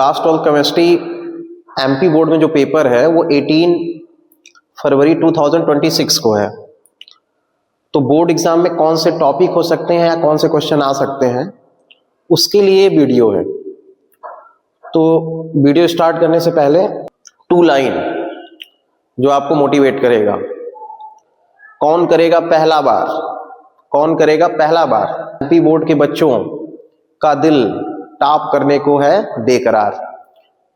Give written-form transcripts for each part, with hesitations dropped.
Last of chemistry MP board में जो paper है वो 18 फरवरी 2026 को है। तो बोर्ड एग्जाम में कौन से टॉपिक हो सकते हैं या कौन से क्वेश्चन आ सकते हैं उसके लिए वीडियो है। तो वीडियो स्टार्ट करने से पहले 2 लाइन जो आपको मोटिवेट करेगा। कौन करेगा पहला बार? कौन करेगा पहला बार? एमपी बोर्ड के बच्चों का दिल टॉप करने को है बेकरार।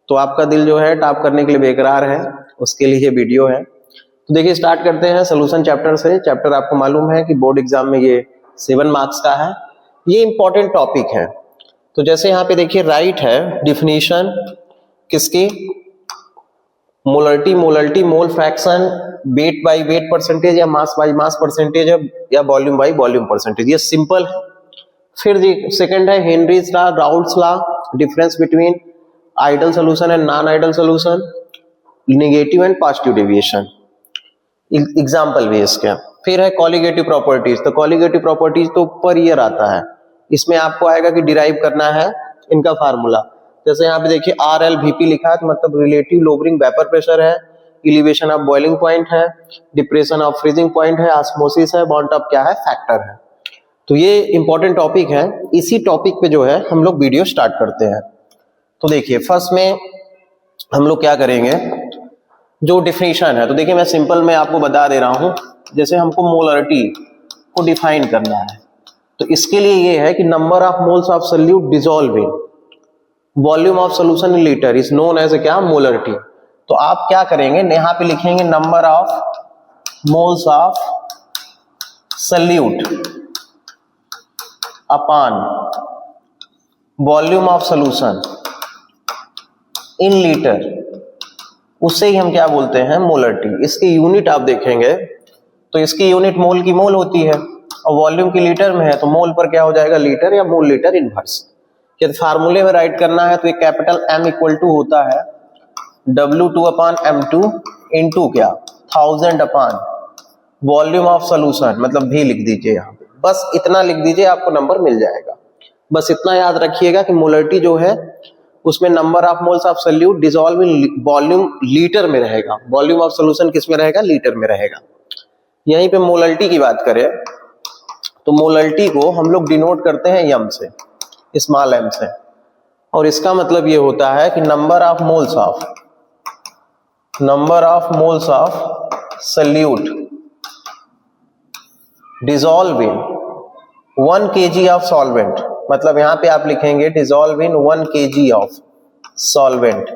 तो आपका दिल जो है टॉप करने के लिए बेकरार है, उसके लिए ये वीडियो है। तो देखिए स्टार्ट करते हैं सोल्यूशन चैप्टर से। चैप्टर आपको मालूम है कि बोर्ड एग्जाम में ये 7 मार्क्स का है, ये इंपॉर्टेंट टॉपिक है। तो जैसे यहाँ पे देखिए राइट है डिफिनीशन किसकी, molarity, mole fraction, weight by weight percentage या मास बाय मास परसेंटेज या वॉल्यूम बाय वॉल्यूम परसेंटेज, ये सिंपल है। फिर सेकंड है Henry's law, Raoult's law, difference between ideal solution and non ideal solution, negative and positive deviation, example भी इसके। फिर है कॉलिगेटिव प्रॉपर्टीज। तो कॉलिगेटिव प्रॉपर्टीज तो पर ईयर आता है, इसमें आपको आएगा कि डिराइव करना है इनका फार्मूला। जैसे यहाँ पे देखिए RLVP लिखा है, तो मतलब रिलेटिव लोअरिंग वेपर प्रेशर है, एलिवेशन ऑफ बॉइलिंग पॉइंट है, डिप्रेशन ऑफ फ्रीजिंग पॉइंट है, ऑस्मोसिस है, बॉन्ड ऑफ क्या है, फैक्टर है। तो ये इंपॉर्टेंट टॉपिक है। इसी टॉपिक पे जो है हम लोग वीडियो स्टार्ट करते हैं। तो देखिए फर्स्ट में हम लोग क्या करेंगे, जो डिफिनीशन है। तो देखिए मैं सिंपल में आपको बता दे रहा हूं। जैसे हमको मोलरिटी को डिफाइन करना है, तो इसके लिए ये है कि number of moles of solute dissolve in volume of solution in litre is known as क्या, मोलरिटी। तो आप क्या करेंगे, यहाँ पे लिखेंगे number of moles of solute upon volume of solution in litre, उससे ही हम क्या बोलते हैं, मोलरिटी। इसकी यूनिट आप देखेंगे तो इसकी यूनिट मोल की मोल होती है और वॉल्यूम की लीटर में है, तो मोल पर क्या हो जाएगा, लीटर या मोल लीटर इनवर्स। यदि फार्मूले में राइट करना है तो एक कैपिटल M इक्वल टू होता है W2 अपॉन M2 इंटू क्या, 1000 अपॉन वॉल्यूम ऑफ सोल्यूशन, मतलब भी लिख दीजिए यहाँ पे, बस इतना लिख दीजिए, आपको नंबर मिल जाएगा। बस इतना याद रखिएगा कि मोलरिटी जो है उसमें number of moles of solute dissolve in volume litre में रहेगा, वॉल्यूम ऑफ सोल्यूशन किस में रहेगा, लीटर में रहेगा। यहीं पे मोलरिटी की बात करें तो मोलरिटी को हम लोग डिनोट करते हैं M से, स्मॉल m से, और इसका मतलब ये होता है कि number of moles of solute dissolve in 1 kg of solvent, मतलब यहां पे आप लिखेंगे dissolve in 1 kg of solvent,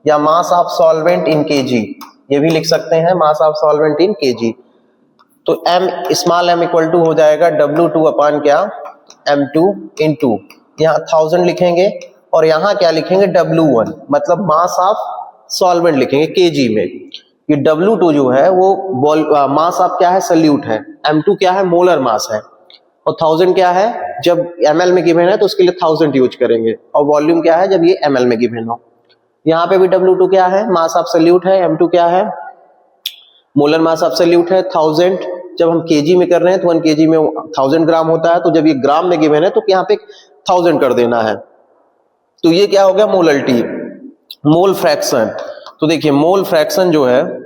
या mass of solvent in kg, ये भी लिख सकते हैं, mass of solvent in kg। तो m small m equal to हो जाएगा W2 अपॉन क्या, M2 इंटू यहाँ 1000 लिखेंगे और यहाँ क्या लिखेंगे, W1, मतलब मास ऑफ सॉल्वेंट लिखेंगे kg में। ये W2 जो है वो मास ऑफ क्या है, सोल्यूट है, M2 क्या है, मोलर मास है, और 1000 क्या है, जब ml में गिवन है तो उसके लिए 1000 यूज करेंगे, और वॉल्यूम क्या है जब ये ml में गिवन हो। यहाँ पे भी W2 क्या है, मास ऑफ सोल्यूट है, M2 क्या है, मोलर मास ऑफ सोल्यूट है। 1000 जब हम kg में कर रहे हैं तो 1 kg में 1000 ग्राम होता है, तो जब ये ग्राम में गिवन है तो यहाँ पे 1000 कर देना है। तो ये क्या हो गया, मोलरिटी। मोल फ्रैक्शन, तो देखिए मोल फ्रैक्शन जो है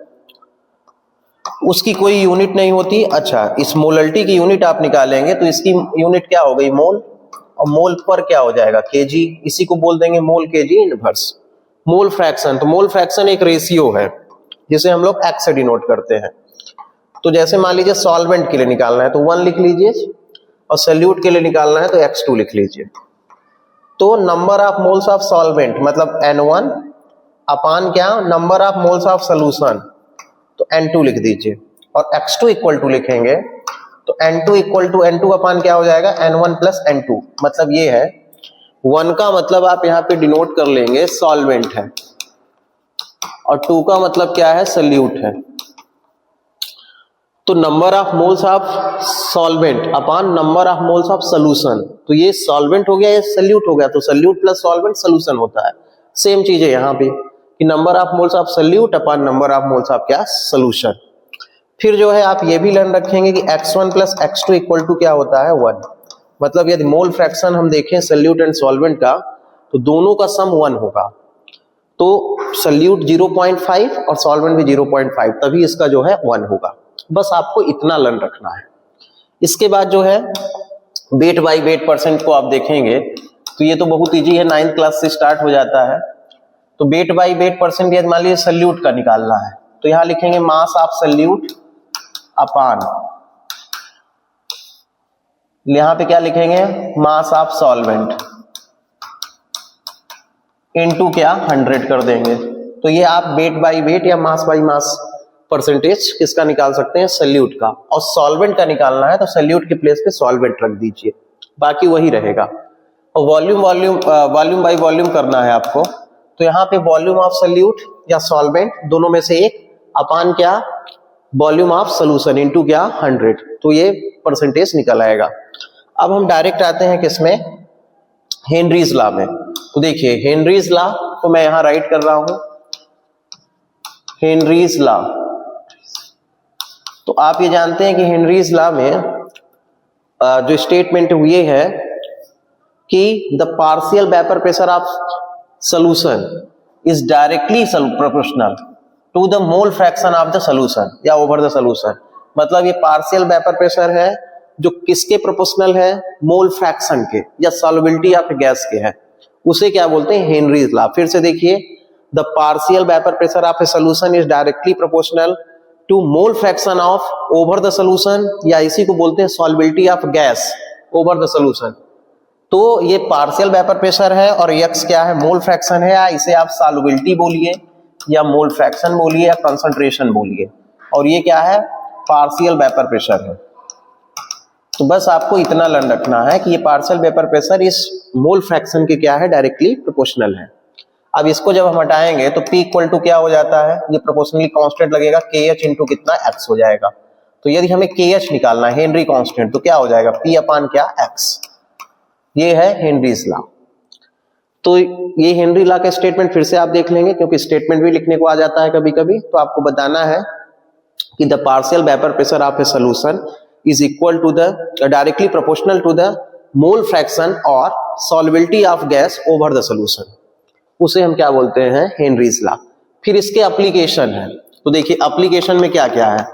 उसकी कोई यूनिट नहीं होती। अच्छा, इस मोलरिटी की यूनिट आप निकालेंगे तो इसकी यूनिट क्या हो गई, मोल, और मोल पर क्या हो जाएगा, kg, इसी को बोल देंगे मोल kg इनवर्स। मोल फ्रैक्शन, तो मोल फ्रैक्शन एक रेशियो है जिसे हम लोग x से डिनोट करते हैं। तो जैसे मान लीजिए सॉल्वेंट के लिए निकालना है तो 1 लिख लीजिए, और सोल्यूट के लिए निकालना है तो x2 लिख लीजिए। तो number of moles of solvent मतलब N1 अपॉन क्या, number of moles of solution, तो N2 लिख दीजिए, और x2 इक्वल टू लिखेंगे तो N2 equal to N2 upon क्या हो जाएगा, N1 प्लस N2, मतलब ये है 1 का मतलब आप यहाँ पे डिनोट कर लेंगे सॉल्वेंट है, और 2 का मतलब क्या है, सोल्यूट है। तो number of moles of solvent upon number of moles of solution, तो ये सॉल्वेंट हो गया, ये सोल्यूट हो गया, तो सोल्यूट प्लस सॉल्वेंट सोल्यूशन होता है। सेम चीज है यहाँ पे कि number of moles of solute upon number of moles of क्या, सोल्यूशन। फिर जो है आप ये भी लर्न रखेंगे कि x1 plus x2 equal to क्या होता है, 1। मतलब यदि मोल फ्रैक्शन हम देखें सोल्यूट एंड सॉल्वेंट का तो दोनों का सम 1 होगा, तो सल्यूट 0.5 और सॉल्वेंट भी 0.5, तभी इसका जो है 1 होगा। बस आपको इतना लर्न रखना है। इसके बाद जो है वेट बाई वेट परसेंट को आप देखेंगे तो ये तो बहुत इजी है, 9th क्लास से स्टार्ट हो जाता है। तो वेट बाई वेट परसेंट यदि मान लीजिए सल्यूट का निकालना है तो यहां लिखेंगे मास ऑफ सल्यूट अपान, यहां पे क्या लिखेंगे मास ऑफ सॉल्वेंट इनटू क्या 100 कर देंगे। तो ये आप वेट बाई वेट या मास बाई मास परसेंटेज किसका निकाल सकते हैं, सल्यूट का। और सॉल्वेंट का निकालना है तो सल्यूट के प्लेस पे सॉल्वेंट रख दीजिए, बाकी वही रहेगा। और वॉल्यूम बाई वॉल्यूम करना है आपको, तो यहाँ पे वॉल्यूम ऑफ सल्यूट या सॉल्वेंट दोनों में से एक अपान क्या वॉल्यूम ऑफ सोल्यूशन इनटू क्या 100, तो ये परसेंटेज निकल आएगा। अब हम डायरेक्ट आते हैं किसमें, हेनरीज लॉ में। तो देखिए हेनरीज लॉ को मैं यहां राइट कर रहा हूं, हेनरीज लॉ। तो आप ये जानते हैं कि हेनरीज लॉ में जो स्टेटमेंट ये है कि the partial vapour pressure of solution is directly proportional to the mole fraction of the solution या ओवर द सॉल्यूशन। मतलब ये पार्शियल वेपर प्रेशर है जो किसके प्रोपोर्शनल है, मोल फ्रैक्शन के या सॉल्युबिलिटी ऑफ गैस के है, उसे क्या बोलते हैं हेनरीज लॉ। फिर से देखिए, the partial vapour pressure of a solution is directly proportional to mole fraction of over the solution, या इसी को बोलते हैं solubility of gas over the solution. तो ये पार्शियल वेपर प्रेशर है और x क्या है, मोल फ्रैक्शन है, या इसे आप सॉल्युबिलिटी बोलिए या मोल फ्रैक्शन बोलिए या कंसंट्रेशन बोलिए। और ये क्या है, पार्शियल वेपर प्रेशर है। तो बस आपको इतना लर्न रखना है कि ये पार्शियल वेपर प्रेशर इस मोल फ्रैक्शन के क्या है, डायरेक्टली प्रोपोर्शनल है। अब इसको जब हम हटाएंगे तो P इक्वल टू क्या हो जाता है, ये प्रोपोर्शनली कांस्टेंट लगेगा, KH इंटू कितना x हो जाएगा। तो यदि हमें KH निकालना है हेनरी कांस्टेंट, तो क्या हो जाएगा P अपान क्या x। ये है हेनरीज लॉ। तो ये हेनरी लॉ का स्टेटमेंट फिर से आप देख लेंगे, क्योंकि स्टेटमेंट भी लिखने को आ जाता है कभी कभी। तो आपको बताना है कि the partial vapour pressure of a solution is equal to the directly proportional to the mole fraction or solubility of gas over the solution, उसे हम क्या बोलते हैं हेनरीज लॉ। फिर इसके एप्लीकेशन है, तो देखिए एप्लीकेशन में क्या क्या है,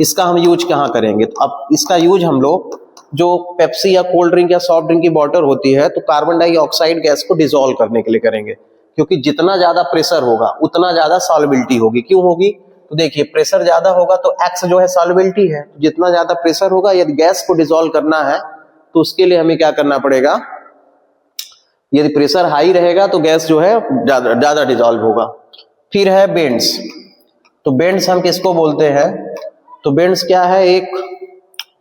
इसका हम यूज कहाँ करेंगे। तो अब इसका यूज हम लोग जो पेप्सी या कोल्ड ड्रिंक या सॉफ्ट ड्रिंक की बॉटल होती है तो कार्बन डाइऑक्साइड गैस को डिसॉल्व करने के लिए करेंगे, क्योंकि जितना ज्यादा प्रेशर होगा उतना ज्यादा सॉल्युबिलिटी होगी। क्यों होगी, तो देखिए प्रेशर ज्यादा होगा तो x जो है सॉल्युबिलिटी है, जितना ज्यादा प्रेशर होगा यदि गैस को डिसॉल्व करना है तो उसके लिए हमें क्या करना पड़ेगा, यदि प्रेशर हाई रहेगा तो गैस जो है ज्यादा डिसॉल्व होगा। फिर है बेंड्स, तो बेंड्स हम किसको बोलते हैं, तो बेंड्स क्या है, एक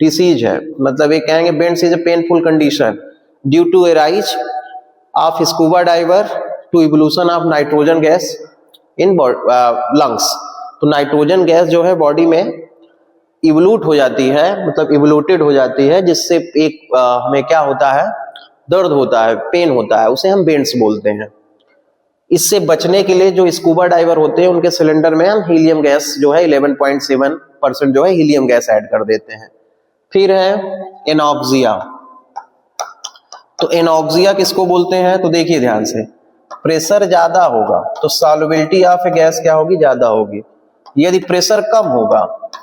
डिसीज है, मतलब ये कहेंगे bends is a painful condition due to a rise of scuba diver to evolution of nitrogen gas in lungs. तो नाइट्रोजन गैस जो है बॉडी में इवोल्यूट हो जाती है, मतलब इवोल्यूटेड हो जाती है, जिससे एक हमें क्या होता है, दर्द होता है, पेन होता है, उसे हम बेंड्स बोलते हैं। इससे बचने के लिए जो स्कूबा डाइवर होते हैं उनके सिलेंडर में हम हीलियम गैस जो है 11.7% जो है हीलियम गैस ऐड कर देते हैं। फिर है एनॉक्सिया, तो एनॉक्सिया किसको बोलते हैं, तो देखिए ध्यान से, प्रेशर ज्यादा होगा तो सॉल्युबिलिटी ऑफ गैस क्या होगी, ज्यादा होगी। यदि प्रेशर कम होगा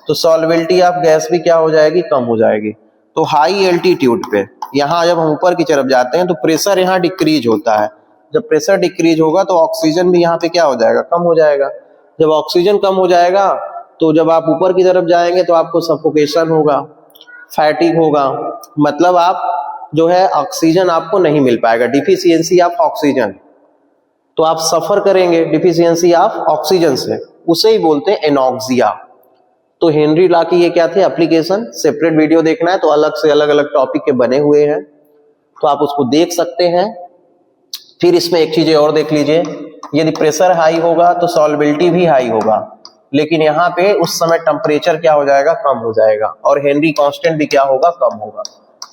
तो सॉल्युबिलिटी ऑफ गैस भी क्या हो जाएगी, कम हो जाएगी। तो हाई एल्टीट्यूड पे यहाँ जब हम ऊपर की तरफ जाते हैं तो प्रेशर यहाँ डिक्रीज होता है। जब प्रेशर डिक्रीज होगा तो ऑक्सीजन भी यहाँ पे क्या हो जाएगा, कम हो जाएगा। जब ऑक्सीजन कम हो जाएगा तो जब आप ऊपर की तरफ जाएंगे तो आपको सफोकेशन होगा, फैटिग होगा, मतलब आप जो है ऑक्सीजन आपको नहीं मिल पाएगा, डिफिशियंसी ऑफ ऑक्सीजन। तो आप सफर करेंगे डिफिशियंसी ऑफ ऑक्सीजन से, उसे ही बोलते हैं एनॉक्सिया। तो हेनरी लॉ की ये क्या थे एप्लीकेशन, सेपरेट वीडियो देखना है तो अलग से अलग अलग टॉपिक के बने हुए हैं, तो आप उसको देख सकते हैं। फिर इसमें एक चीज और देख लीजिए, यदि प्रेशर हाई होगा तो सॉल्युबिलिटी भी हाई होगा, लेकिन यहाँ पे उस समय टेम्परेचर क्या हो जाएगा, कम हो जाएगा, और हेनरी कांस्टेंट भी क्या होगा, कम होगा,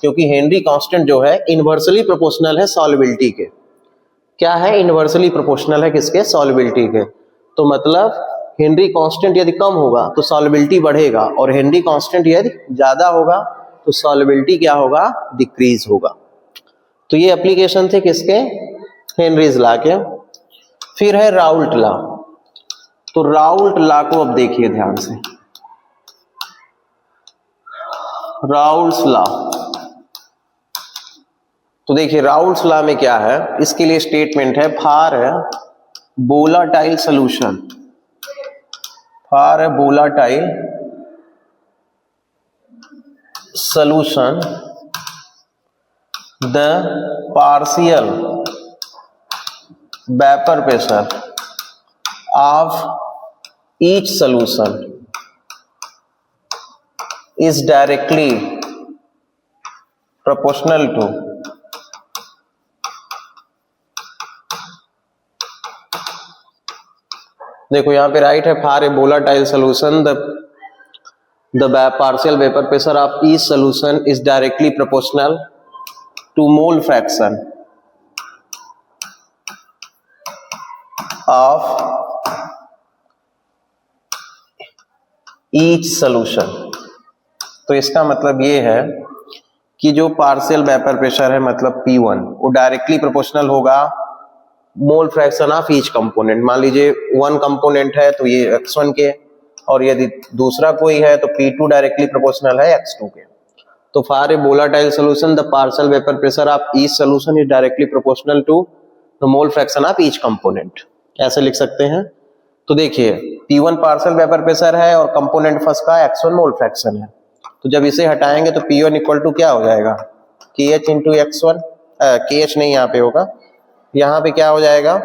क्योंकि हेनरी कांस्टेंट जो है इनवर्सली प्रोपोर्शनल है सॉल्युबिलिटी के। क्या है, इनवर्सली प्रोपोर्शनल है किसके, सॉल्युबिलिटी के। तो मतलब हेनरी कांस्टेंट यदि कम होगा तो सॉल्युबिलिटी बढ़ेगा, और हेनरी कांस्टेंट यदि ज्यादा होगा तो सॉल्युबिलिटी क्या होगा, डिक्रीज होगा। तो ये एप्लीकेशन थे किसके, हेनरीज लॉ के। फिर है राउल्ट लॉ। तो राउल्ट लॉ को अब देखिए ध्यान से, राउल्ट्स लॉ। तो देखिए राउल्ट्स लॉ में क्या है, इसके लिए स्टेटमेंट है for volatile solution, for volatile solution the partial vapor pressure of each solution is directly proportional to देखो यहां पे राइट है for a volatile solution the partial vapor pressure of each solution is directly proportional to mole fraction of each solution। तो इसका मतलब ये है कि जो पार्शियल वेपर प्रेशर है मतलब P1 वो डायरेक्टली प्रोपोर्शनल होगा मोल फ्रैक्शन ऑफ ईच कंपोनेंट। मान लीजिए वन कंपोनेंट है तो ये x1 के, और यदि दूसरा कोई है तो P2 डायरेक्टली प्रोपोर्शनल है x2 के। तो for a volatile solution the partial vapour pressure of each solution is directly proportional to the mole fraction of each component, ऐसे लिख सकते हैं। तो देखिए P1 पार्शियल वेपर प्रेशर है और कंपोनेंट फर्स्ट का x1 मोल फ्रैक्शन है, तो जब इसे हटाएंगे तो P1 इक्वल टू क्या हो जाएगा, KH इंटू x1, KH नहीं यहाँ पे होगा, यहाँ पे क्या हो जाएगा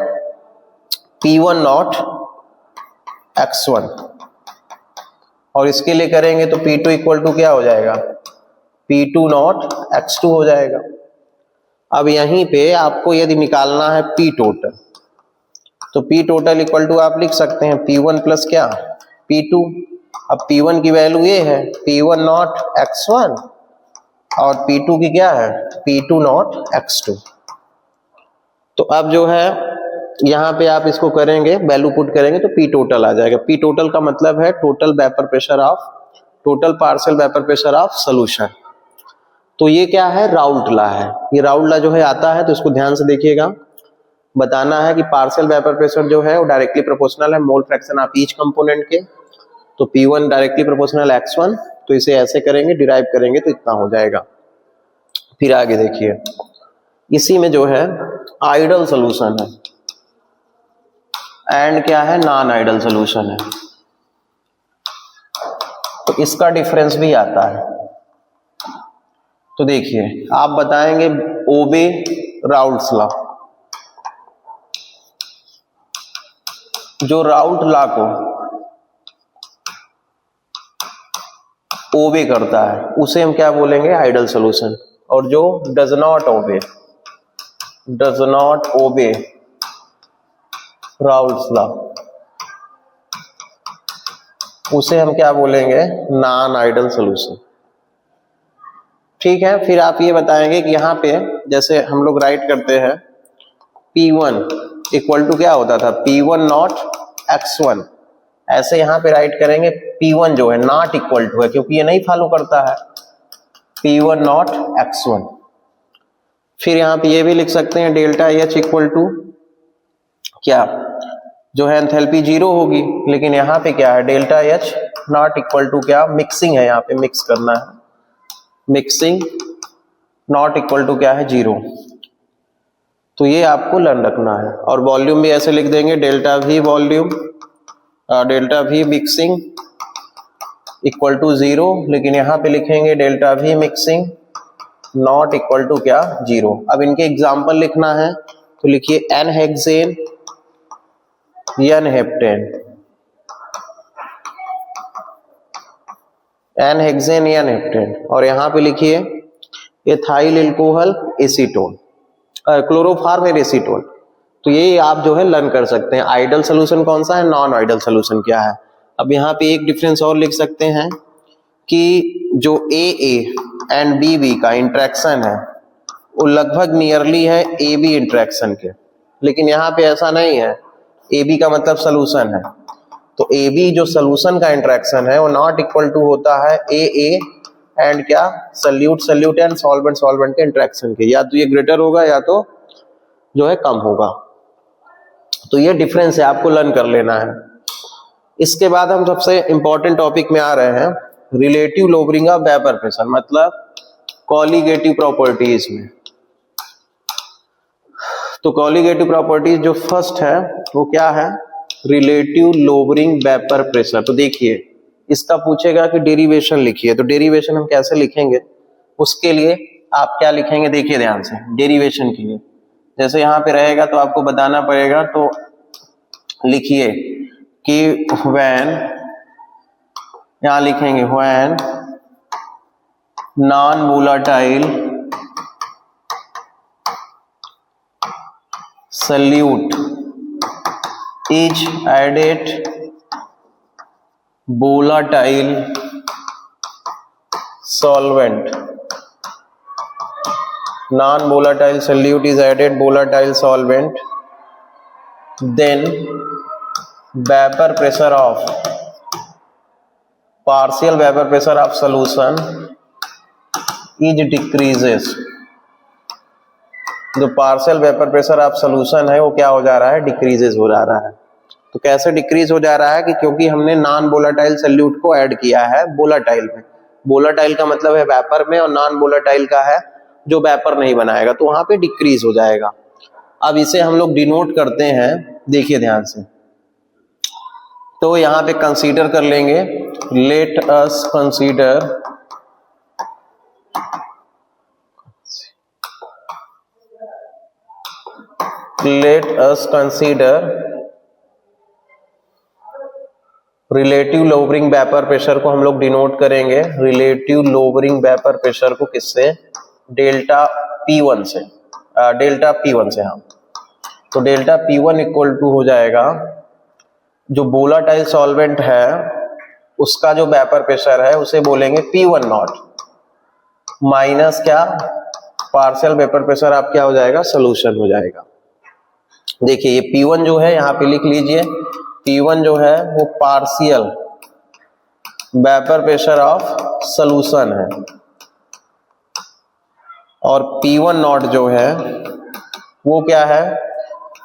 P1 नॉट x1, और इसके लिए करेंगे तो P2 इक्वल टू क्या हो जाएगा, P2 नॉट x2 हो जाएगा। अब यहीं पे आपको यदि निकालना है P टोटल, तो P टोटल इक्वल टू आप लिख सकते हैं P1 प्लस क्या P2। अब P1 की वैल्यू ये है P1 नॉट x1 और P2 की क्या है P2 नॉट x2। तो अब जो है यहाँ पे आप इसको करेंगे वैल्यू पुट करेंगे तो P टोटल आ जाएगा। P टोटल का मतलब है total vapour pressure of, total partial vapour pressure of solution. तो ये क्या है राउल्ट लॉ है, ये राउल्ट लॉ जो है आता है तो इसको ध्यान से देखिएगा। बताना है कि पार्शियल वेपर प्रेशर जो है वो डायरेक्टली प्रोपोर्शनल है मोल फ्रैक्शन ऑफ ईच कंपोनेंट के। तो P1 डायरेक्टली प्रोपोर्शनल x1, तो इसे ऐसे करेंगे डिराइव करेंगे तो इतना हो जाएगा। फिर आगे देखिए इसी में जो है आइडल सॉल्यूशन है एंड क्या है नॉन आइडल सॉल्यूशन है, तो इसका डिफरेंस भी आता है। तो देखिए आप बताएंगे ओबे राउल्ट्स लॉ। जो राउल्ट लॉ को ओबे करता है उसे हम क्या बोलेंगे आइडल सॉल्यूशन, और जो does not obey Raoult's law उसे हम क्या बोलेंगे नॉन आइडल सॉल्यूशन। ठीक है, फिर आप ये बताएंगे कि यहाँ पे जैसे हम लोग राइट करते हैं P1 इक्वल टू क्या होता था P1 नॉट x1, ऐसे यहाँ पे राइट करेंगे P1 जो है नॉट इक्वल टू है क्योंकि ये नहीं फॉलो करता है P1 नॉट x1। फिर यहाँ पे ये भी लिख सकते हैं डेल्टा H इक्वल टू क्या जो है एंथैल्पी 0 होगी, लेकिन यहाँ पे क्या है delta H not equal to क्या मिक्सिंग है, यहाँ पे मिक्स करना है, मिक्सिंग नॉट इक्वल टू क्या है 0। तो ये आपको लर्न रखना है। और वॉल्यूम भी ऐसे लिख देंगे delta V volume delta V mixing equal to 0, लेकिन यहाँ पे लिखेंगे delta V mixing not equal to क्या 0। अब इनके एग्जाम्पल लिखना है तो लिखिए n hexane n heptane, n hexane n heptane, और यहाँ पे लिखिए ethyl alcohol acetone chloroform acetone. तो ये आप जो है लर्न कर सकते हैं आइडल सोल्यूशन कौन सा है, नॉन आइडल सोल्यूशन क्या है। अब यहाँ पे एक डिफरेंस और लिख सकते हैं कि जो AA एंड BB का इंट्रैक्शन है वो लगभग नियरली है AB इंट्रैक्शन के, लेकिन यहाँ पे ऐसा नहीं है। AB का मतलब सोल्यूशन है, तो AB जो सोल्यूशन का इंट्रैक्शन है वो नॉट इक्वल टू होता है AA एंड क्या सल्यूट एंड सॉल्वेंट के इंट्रैक्शन के, या तो ये ग्रेटर होगा या तो जो है कम होगा। तो ये डिफरेंस है, आपको लर्न कर लेना है। इसके बाद हम सबसे इंपॉर्टेंट टॉपिक में आ रहे हैं, relative lowering of vapour pressure, मतलब कॉलिगेटिव प्रॉपर्टीज में। तो कॉलिगेटिव प्रॉपर्टीज जो फर्स्ट है वो क्या है, रिलेटिव लोअरिंग वेपर प्रेशर। तो देखिए इसका पूछेगा कि डेरिवेशन लिखिए, तो डेरिवेशन हम कैसे लिखेंगे, उसके लिए आप क्या लिखेंगे, देखिए ध्यान से। डेरिवेशन के लिए जैसे यहाँ पे रहेगा तो आपको बताना पड़ेगा, तो लिखिए कि व्हेन, यहां लिखेंगे when non volatile solute is added volatile solvent, non-volatile solute is added volatile solvent, then vapor pressure of partial vapor pressure of solution is decreases। जो partial vapour pressure of solution है वो क्या हो जा रहा है, डिक्रीजेस हो जा रहा है। तो कैसे डिक्रीज हो जा रहा है कि क्योंकि हमने नॉन वोलेटाइल सोल्यूट को ऐड किया है वोलेटाइल में। वोलेटाइल का मतलब है वेपर में, और नॉन वोलेटाइल का है जो वेपर नहीं बनाएगा, तो वहां पे डिक्रीज हो जाएगा। अब इसे हम लोग डिनोट करते हैं, देखिए ध्यान से। तो यहां पे कंसीडर कर लेंगे, let us consider relative lowering vapour pressure को हम लोग डिनोट करेंगे, रिलेटिव लोअरिंग वेपर प्रेशर को किससे, डेल्टा P1 से, डेल्टा P1 से। हाँ, तो डेल्टा P1 इक्वल टू हो जाएगा, जो वोलेटाइल सॉल्वेंट है उसका जो वेपर प्रेशर है उसे बोलेंगे P1 नॉट, माइनस क्या, पार्शियल वेपर प्रेशर आप क्या हो जाएगा, सोल्यूशन हो जाएगा। देखिए ये P1 जो है यहाँ पे लिख लीजिए, P1 जो है वो partial vapour pressure of solution है, और P1 नॉट जो है वो क्या है,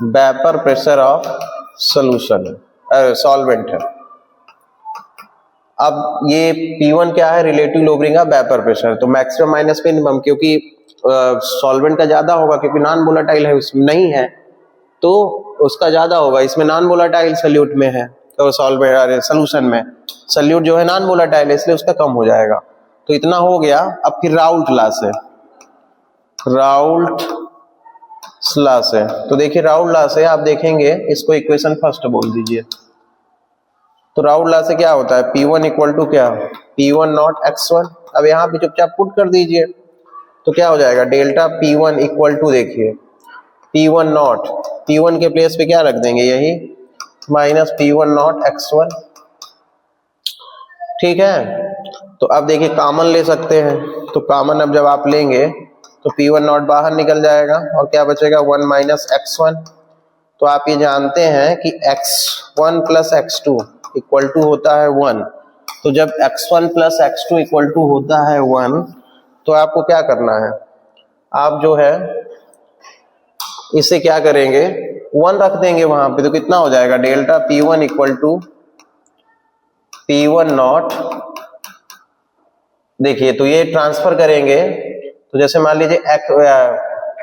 वेपर प्रेशर ऑफ सोल्यूशन है, सॉल्वेंट है। अब ये P1 क्या है, relative lowering of vapour pressure, तो मैक्सिमम माइनस मिनिमम, क्योंकि सॉल्वेंट का ज्यादा होगा, क्योंकि नॉन वोलेटाइल है उसमें नहीं है तो उसका ज्यादा होगा, इसमें नॉन वोलेटाइल सॉल्यूट में है, तो सॉल्वेंट सोल्यूशन में सॉल्यूट जो है नॉन वोलेटाइल है, इसलिए उसका कम हो जाएगा। तो इतना हो गया। अब फिर राउल्ट लॉ से, राउल्ट लॉ से, तो देखिए राउल्ट लॉ से आप देखेंगे, इसको इक्वेशन फर्स्ट बोल दीजिए। तो राउल्ट लॉ से क्या होता है, P1 इक्वल टू क्या, P1 नॉट x1। अब यहाँ पे चुपचाप पुट कर दीजिए, तो क्या हो जाएगा, डेल्टा P1 इक्वल टू, देखिए P1 नॉट, P1 के प्लेस पे क्या रख देंगे, यही माइनस P1 नॉट x1, ठीक है। तो अब देखिए कॉमन ले सकते हैं, तो कॉमन अब जब आप लेंगे तो P1 नॉट बाहर निकल जाएगा, और क्या बचेगा, 1 माइनस x1। तो आप ये जानते हैं कि x1 plus x2 equal to होता है 1। तो जब x1 plus x2 equal to होता है 1, तो आपको क्या करना है, आप जो है इसे क्या करेंगे, 1 रख देंगे वहां पे, तो कितना हो जाएगा, delta P1 equal to P1 not. देखिए तो ये ट्रांसफर करेंगे, तो जैसे मान लीजिए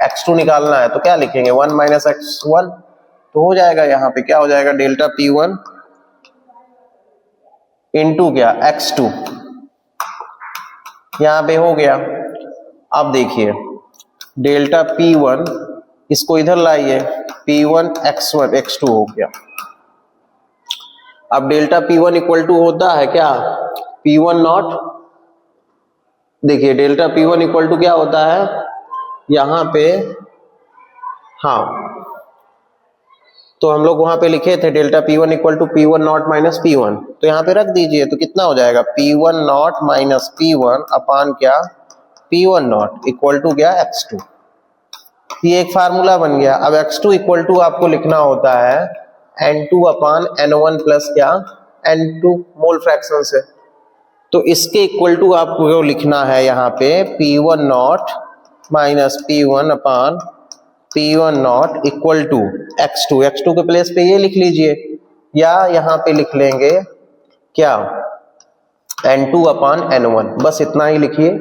x2 निकालना है, तो क्या लिखेंगे, 1 माइनस x1, तो हो जाएगा यहाँ पे क्या हो जाएगा, डेल्टा P1 इंटू क्या, x2, यहाँ पे हो गया। अब देखिए डेल्टा P1, इसको इधर लाइए, P1 x1 x2 हो गया। अब डेल्टा P1 इक्वल टू होता है क्या, P1 नॉट। देखिए डेल्टा P1 इक्वल टू क्या होता है यहाँ पे, हाँ तो हम लोग वहां पे लिखे थे delta P1 equal to P1 not minus P1, तो यहाँ पे रख दीजिए, तो कितना हो जाएगा, P1 नॉट माइनस P1 अपान क्या, P1 नॉट इक्वल टू क्या, x2। ये एक फार्मूला बन गया। अब x2 इक्वल टू आपको लिखना होता है N2 अपान N1 प्लस क्या, N2 मोल फ्रैक्शन से। तो इसके इक्वल टू आपको लिखना है यहाँ पे P1 not minus P1 upon P1 not equal to x2, x2 के प्लेस पे ये लिख लीजिए, या यहाँ पे लिख लेंगे क्या, N2 अपान N1, बस इतना ही लिखिए।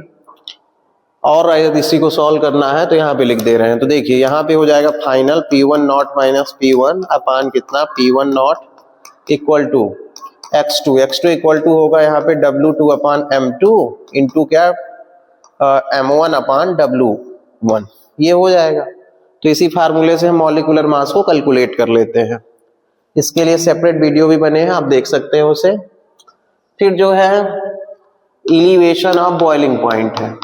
और अगर इसी को सॉल्व करना है तो यहाँ पे लिख दे रहे हैं, तो देखिए यहाँ पे हो जाएगा final P1 not minus P1 upon कितना, P1 not equal to x2, x2 equal to होगा यहाँ पे W2 अपान M2 इंटू क्या, M1 अपान W1, ये हो जाएगा। तो इसी फार्मूले से हम मॉलिक्यूलर मास को कैलकुलेट कर लेते हैं। इसके लिए सेपरेट वीडियो भी बने हैं, आप देख सकते हैं उसे। फिर जो है इलिवेशन ऑफ बॉइलिंग पॉइंट है,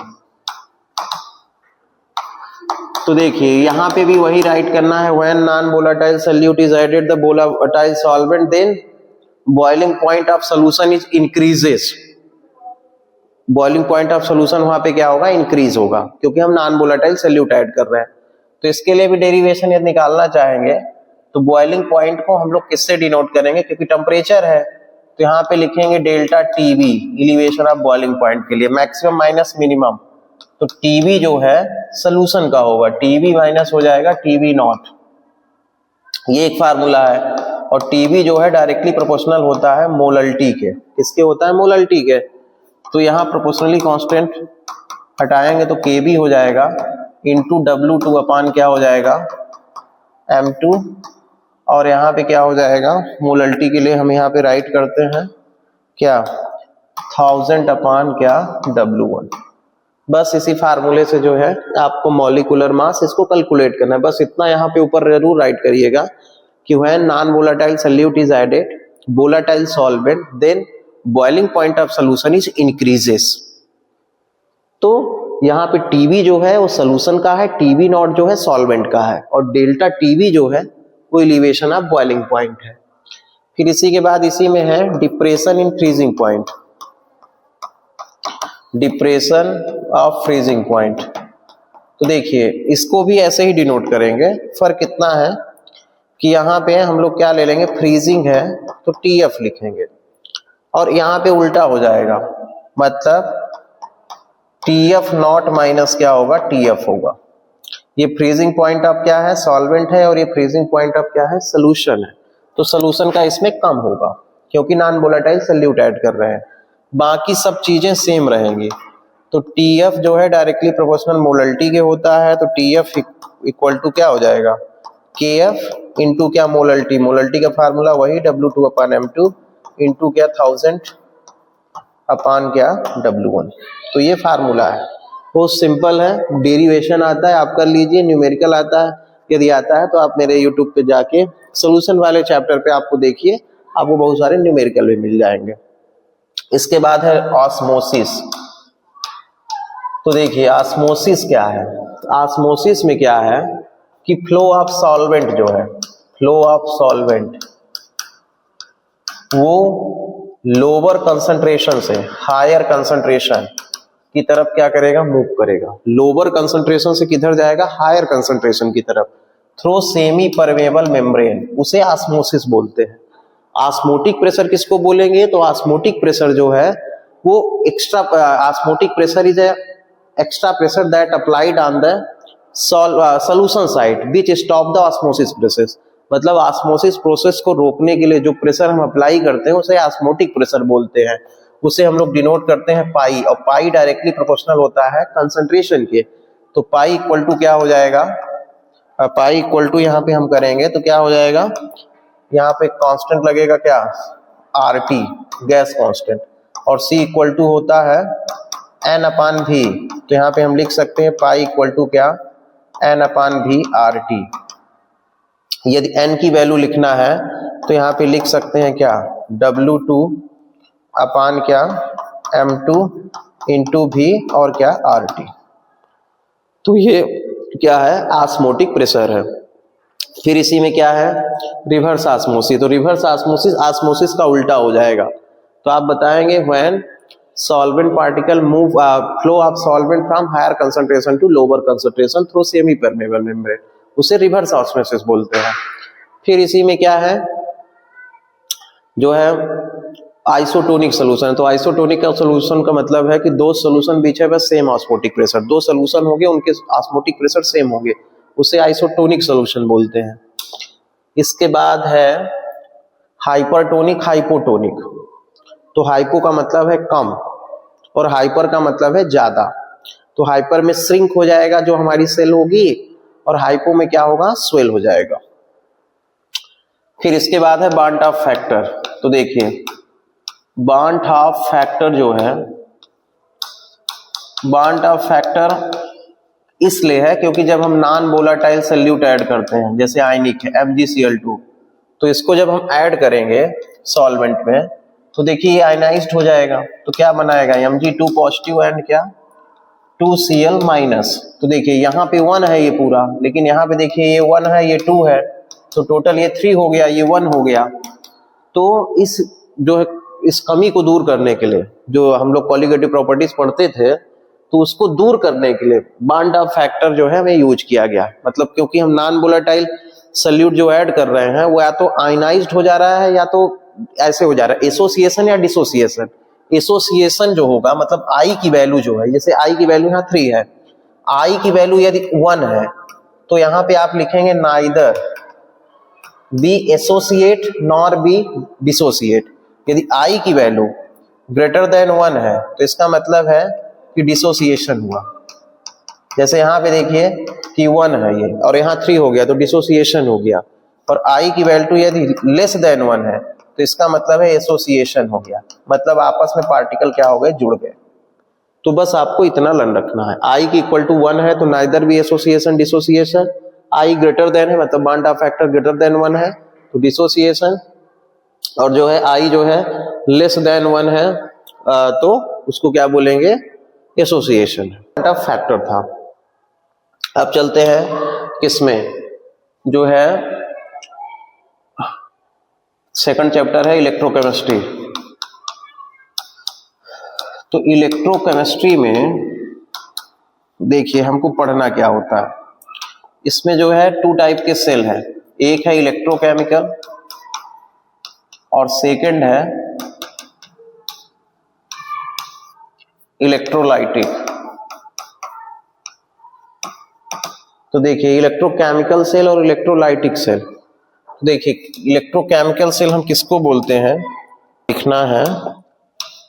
तो देखिए यहाँ पे भी वही राइट करना है, when non volatile solute is added the volatile solvent then boiling point of solution is increases. Boiling point of solution वहां पे क्या होगा, इंक्रीज होगा, क्योंकि हम नॉन वोलेटाइल सॉल्यूट ऐड कर रहे हैं। तो इसके लिए भी डेरिवेशन यदि निकालना चाहेंगे तो बॉइलिंग पॉइंट को हम लोग किससे डिनोट करेंगे, क्योंकि टेम्परेचर है तो यहाँ पे लिखेंगे delta TV, elevation of boiling point के लिए, मैक्सिमम माइनस मिनिमम। तो टीवी जो है सोल्यूशन का होगा, टीवी माइनस हो जाएगा टीवी नॉट, ये एक फार्मूला है। और टीवी जो है डायरेक्टली प्रोपोर्शनल होता है मोलल्टी के, किसके होता है, मोलल्टी के। तो यहाँ प्रोपोर्शनली कांस्टेंट हटाएंगे तो केबी हो जाएगा इंटू W2 अपान क्या हो जाएगा, M2, और यहाँ पे क्या हो जाएगा, मोलल्टी के लिए हम यहाँ पे राइट करते हैं क्या, 1000 अपान क्या, W1। बस इसी फार्मूले से जो है आपको मॉलिक्यूलर मास इसको कैलकुलेट करना है। बस इतना यहाँ पे ऊपर जरूर राइट करिएगा कि when non volatile solute is added volatile solvent then boiling point of solution is increases. तो यहाँ पे टीवी जो है वो सॉल्यूशन का है, टीवी नॉट जो है सॉल्वेंट का है, और डेल्टा टीवी जो है वो एलिवेशन ऑफ बॉइलिंग पॉइंट है। फिर इसी के बाद इसी में है depression in freezing point, depression of freezing point. तो देखिए इसको भी ऐसे ही डिनोट करेंगे, फर्क इतना है कि यहाँ पे हम लोग क्या ले लेंगे, फ्रीजिंग है तो TF लिखेंगे, और यहाँ पे उल्टा हो जाएगा, मतलब TF नॉट माइनस क्या होगा, TF होगा। ये फ्रीजिंग पॉइंट अब क्या है, सॉल्वेंट है, और ये फ्रीजिंग पॉइंट अब क्या है, सोल्यूशन है। तो सोल्यूशन का इसमें कम होगा क्योंकि नॉन वोलेटाइल सॉल्यूट ऐड कर रहे हैं, बाकी सब चीजें सेम रहेंगी। तो TF जो है डायरेक्टली प्रोपोर्शनल मोलल्टी के होता है, तो TF इक्वल टू क्या हो जाएगा, KF इंटू क्या, मोलल्टी, मोलल्टी का फार्मूला वही W2 अपान M2 इंटू क्या 1000 अपान क्या W1। तो ये फार्मूला है, बहुत सिंपल है, डेरिवेशन आता है आप कर लीजिए, न्यूमेरिकल आता है यदि आता है तो आप मेरे यूट्यूब पे जाके सॉल्यूशन वाले चैप्टर पे आपको देखिए, आपको बहुत सारे न्यूमेरिकल भी मिल जाएंगे। इसके बाद है ऑस्मोसिस। तो देखिए ऑस्मोसिस क्या है, ऑस्मोसिस में क्या है कि फ्लो ऑफ सॉल्वेंट जो है, फ्लो ऑफ सॉल्वेंट वो लोअर कंसंट्रेशन से हायर कंसंट्रेशन की तरफ क्या करेगा, मूव करेगा। लोअर कंसंट्रेशन से किधर जाएगा, हायर कंसंट्रेशन की तरफ, थ्रू सेमी परमेबल मेम्ब्रेन, उसे ऑस्मोसिस बोलते हैं। ऑस्मोटिक प्रेशर किसको बोलेंगे, तो ऑस्मोटिक प्रेशर जो है वो extra, osmotic pressure is extra pressure that applied on the solution side which stop the osmosis process. मतलब ऑस्मोसिस प्रोसेस को रोकने के लिए जो प्रेशर हम अप्लाई करते हैं उसे ऑस्मोटिक प्रेशर बोलते हैं। उसे हम लोग डिनोट करते हैं पाई, और पाई डायरेक्टली प्रोपोर्शनल होता है कंसंट्रेशन के। तो पाई इक्वल टू क्या हो जाएगा, पाई इक्वल टू यहाँ पे हम करेंगे तो क्या हो जाएगा, यहाँ पे कांस्टेंट लगेगा क्या, RT गैस कांस्टेंट, और C इक्वल टू होता है N अपान V। तो यहाँ पे हम लिख सकते हैं पाई इक्वल टू क्या, N अपान V RT। यदि N की वैल्यू लिखना है तो यहाँ पे लिख सकते हैं क्या, W2 अपान क्या, M2 इंटू V और क्या RT। तो ये क्या है, ऑस्मोटिक प्रेशर है। फिर इसी में क्या है, रिवर्स ऑस्मोसिस। तो रिवर्स ऑस्मोसिस, ऑस्मोसिस का उल्टा हो जाएगा। तो आप बताएंगे when solvent particle move, flow of solvent from higher concentration to lower concentration through semi permeable membrane, उसे रिवर्स ऑस्मोसिस बोलते हैं। फिर इसी में क्या है, जो है आइसोटोनिक सोल्यूशन। तो आइसोटोनिक का सोल्यूशन का मतलब है कि दो सोल्यूशन बीच है बस सेम ऑस्मोटिक प्रेशर, दो सोल्यूशन होंगे उनके ऑस्मोटिक प्रेशर सेम होंगे, उसे आइसोटोनिक सॉल्यूशन बोलते हैं। इसके बाद है हाइपरटोनिक, हाइपोटोनिक। तो हाइपो का मतलब है कम और हाइपर का मतलब है ज्यादा। तो हाइपर में श्रिंक हो जाएगा जो हमारी सेल होगी, और हाइपो में क्या होगा, स्वेल हो जाएगा। फिर इसके बाद है बार्नट ऑफ फैक्टर। तो देखिए बार्नट ऑफ फैक्टर जो है, बार्नट ऑफ फैक्टर इसलिए है क्योंकि जब हम नॉन वोलेटाइल सॉल्यूट ऐड करते हैं, जैसे आयनिक है MgCl2, तो इसको जब हम ऐड करेंगे सॉल्वेंट में, तो देखिए ये आयनाइज्ड हो जाएगा। तो क्या बनाएगा, Mg2 पॉजिटिव एंड क्या 2Cl माइनस। तो देखिए यहाँ पे 1 है ये पूरा, लेकिन यहाँ पे देखिए ये 1 है, ये 2 है, तो टोटल ये 3 हो गया, ये 1 हो गया। तो इस जो है इस कमी को दूर करने के लिए, जो हम लोग कॉलिगेटिव प्रॉपर्टीज पढ़ते थे, तो उसको दूर करने के लिए बार्नट ऑफ फैक्टर जो है हमें यूज किया गया। मतलब क्योंकि हम नॉन वोलेटाइल सॉल्यूट जो ऐड कर रहे हैं वो या तो आयनाइज्ड हो जा रहा है या तो ऐसे हो जा रहा है, एसोसिएशन या डिसोसिएशन। एसोसिएशन जो होगा मतलब आई की वैल्यू जो है, जैसे आई की वैल्यू यहाँ 3 है, आई की वैल्यू यदि 1 है तो यहाँ पे आप लिखेंगे neither be associate nor be dissociate. यदि आई की वैल्यू ग्रेटर देन 1 है तो इसका मतलब है कि डिसोसिएशन हुआ। जैसे यहाँ पे देखिए कि 1 है ये और यहाँ 3 हो गया तो डिसोसिएशन हो गया, और आई की वैल्यू यदि लेस देन 1 है तो इसका मतलब है एसोसिएशन हो गया, मतलब आपस में पार्टिकल क्या हो गए, जुड़ गए। तो बस आपको इतना लर्न रखना है, आई की इक्वल टू 1 है तो नाइदर भी एसोसिएशन डिसोसिएशन, आई ग्रेटर देन है मतलब बार्नट ऑफ फैक्टर ग्रेटर देन 1 है तो डिसोसिएशन, और जो है आई जो है लेस देन 1 है तो उसको क्या बोलेंगे, एसोसिएशन। बार्नट ऑफ फैक्टर था। अब चलते हैं किसमें, जो है सेकंड चैप्टर है इलेक्ट्रोकेमिस्ट्री। तो इलेक्ट्रोकेमिस्ट्री में देखिए हमको पढ़ना क्या होता है। इसमें जो है 2 टाइप के सेल है, एक है इलेक्ट्रोकेमिकल और सेकंड है इलेक्ट्रोलाइटिक। तो देखिए इलेक्ट्रोकेमिकल सेल और इलेक्ट्रोलाइटिक सेल। तो देखिए इलेक्ट्रोकेमिकल सेल हम किसको बोलते हैं, लिखना है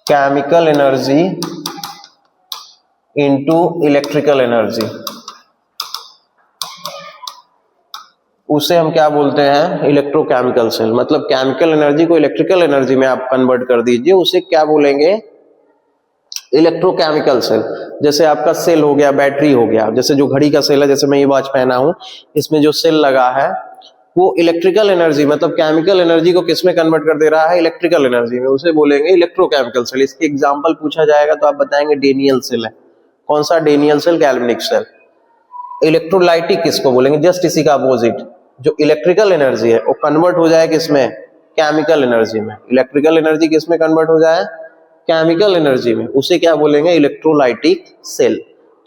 chemical energy into electrical energy, उसे हम क्या बोलते हैं, इलेक्ट्रोकेमिकल सेल। मतलब केमिकल एनर्जी को इलेक्ट्रिकल एनर्जी में आप कन्वर्ट कर दीजिए, उसे क्या बोलेंगे, इलेक्ट्रोकेमिकल सेल। जैसे आपका सेल हो गया, बैटरी हो गया, जैसे जो घड़ी का सेल है, जैसे मैं ये वॉच पहना हूं, इसमें जो सेल लगा है वो इलेक्ट्रिकल एनर्जी मतलब केमिकल एनर्जी को किसमें कन्वर्ट कर दे रहा है, इलेक्ट्रिकल एनर्जी में, उसे बोलेंगे इलेक्ट्रोकेमिकल सेल। इसके एग्जांपल पूछा जाएगा तो आप बताएंगे डेनियल सेल है। कौन सा, Daniell cell, galvanic cell. Electrolytic किसको बोलेंगे, जस्ट इसी का अपोजिट, जो इलेक्ट्रिकल एनर्जी है वो कन्वर्ट हो जाए किसमें, केमिकल एनर्जी में। इलेक्ट्रिकल एनर्जी किसमें कन्वर्ट हो जाए, केमिकल एनर्जी में, उसे क्या बोलेंगे, इलेक्ट्रोलाइटिक सेल।